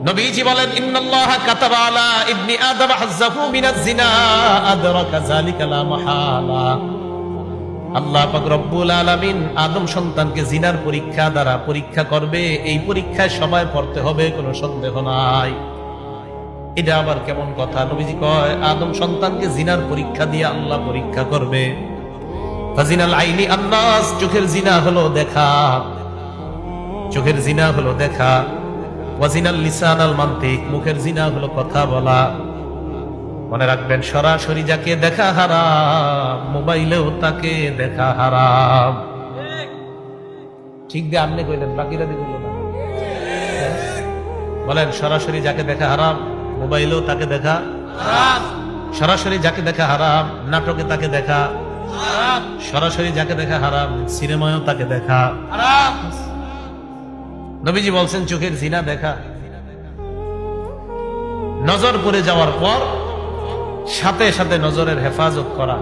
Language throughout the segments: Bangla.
নবীজি বলেন ইন্নাল্লাহা কাতাবা আলা ইবনি আদম হাজ্জাহু মিনাজ জিনা আদরাকা যালিকা লা মাহালা। আল্লাহ পাক রব্বুল আলামিন আদম সন্তানকে জিনার পরীক্ষা দ্বারা পরীক্ষা করবে। এই পরীক্ষায় সবাই পড়তে হবে, কোনো সন্দেহ নাই। এটা আবার কেমন কথা? নবীজি কয় আদম সন্তানকে জিনার পরীক্ষা দিয়ে আল্লাহ পরীক্ষা করবে। ফাজিনাল আইনি আন্নাস, চোখের জিনা হলো দেখা, চোখের জিনা হলো দেখা। ওয়াজিনাল লিসান আল মান্তিক, মুখের জিনা হলো কথা বলা। মনে রাখবেন, সরাসরি যাকে দেখা হারাম, মোবাইলেও তাকে দেখা হারাম। ঠিক দিয়ে আপনি কইলেন, বাকিরা দিয়ে কইল না। বলেন, সরাসরি যাকে দেখা হারাম, মোবাইলেও তাকে দেখা হারাম। সরাসরি যাকে দেখা হারাম, নাটকে তাকে দেখা হারাম। সরাসরি যাকে দেখা হারাম, সিনেমায়ও তাকে দেখা হারাম। নবীজি বলছেন চোখের জিনা দেখা। নজর পড়ে যাওয়ার পর সাথে সাথে নজরের হেফাজত করা।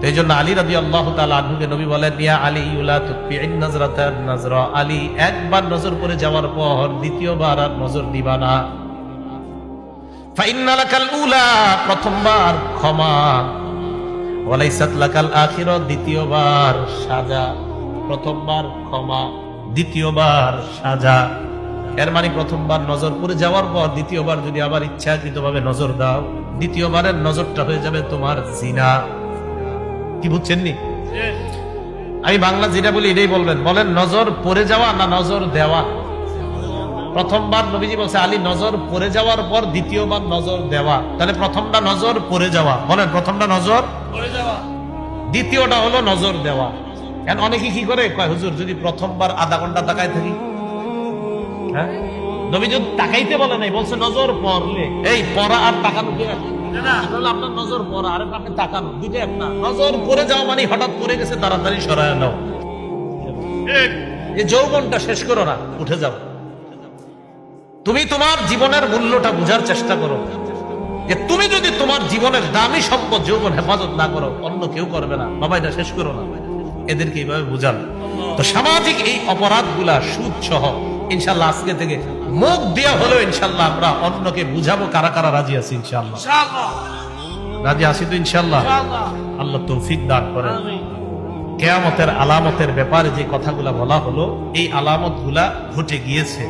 এই জন্য আলী রাদিয়াল্লাহু তাআলা আনহুকে নবী বলেন, ইয়া আলী লা তুতিইন নাজরাতান নাজরা। আলী, একবার নজর পড়ে যাওয়ার পর দ্বিতীয়বার আর নজর দিবা না। ফাইন্না লাকাল উলা, প্রথমবার ক্ষমা। ওয়ালাইসাত লাকাল আখিরা, দ্বিতীয়বার সাজা। প্রথমবার ক্ষমা, দ্বিতীয়বার সাজা। এর মানে প্রথমবার নজর পড়ে যাওয়ার পর দ্বিতীয়বার যদি আবার ইচ্ছাকৃতভাবে নজর দাও, দ্বিতীয়বারের নজরটা হয়ে যাবে তোমার জিনা। কি বুঝছেননি? আমি বাংলা যেটা বলি এটাই বলবেন। বলেন, নজর পড়ে যাওয়া না নজর দেওয়া? প্রথমবার নবীজি বলছে আলী নজর পড়ে যাওয়ার পর দ্বিতীয়বার নজর দেওয়া। তাহলে প্রথমটা নজর পড়ে যাওয়া। বলেন, প্রথমটা নজর পড়ে যাওয়া, দ্বিতীয়টা হলো নজর দেওয়া। এখন অনেকে কি করে কয়, হুজুর যদি প্রথমবার আধা ঘন্টা তাকায় থাকি। হ্যাঁ, নবী যদি তাকাইতে বলে নাই, বলছে নজর পড়লে। এই পড়া আর তাকানো কি আছে? আপনার নজর পড়া আর আপনি তাকানো, দুইটা এক না। নজর পড়ে যাওয়া মানে হঠাৎ পড়ে গেছে, তাড়াতাড়ি সরায় নাও। এই যৌবনটা শেষ করো না, উঠে যাও। তুমি তোমার জীবনের মূল্যটা বুঝার চেষ্টা করো, যে তুমি যদি তোমার জীবনের দামি সম্পদ যৌবন হেফাজত না করো, অন্য কেউ করবে না। বাবা, এটা শেষ করো না। এদেরকে এইভাবে বুঝান। তো সামাজিক এই অপরাধ গুলা, সুদ সহ, ইনশাল্লাহ আজকে থেকে মুখ দিয়া হলেও ইনশাল্লাহ আমরা অন্যকে বুঝাবো। কারা কারা রাজি আছি? ইনশাল্লাহ রাজি আছি তো? ইনশাল্লাহ আল্লাহ তৌফিক দান করেন। কিয়ামতের আলামতের ব্যাপারে যে কথাগুলা বলা হলো, এই আলামত গুলা ঘটে গিয়েছে।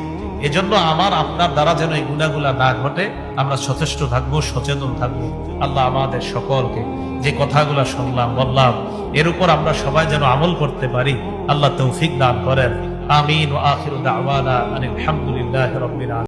এজন্য আমার আপনার দ্বারা যেন এই গুনাহগুলা না ঘটে, আমরা সচেষ্ট থাকবো, সচেতন থাকবো। আল্লাহ আমাদের সকলকে যে কথাগুলা শুনলাম বললাম, এর উপর আমরা সবাই যেন আমল করতে পারি, আল্লাহ তৌফিক দান করেন। আমিন। ওয়া আখিরু দাওয়ানা আনিল হামদুলিল্লাহি রাব্বিল আলামিন।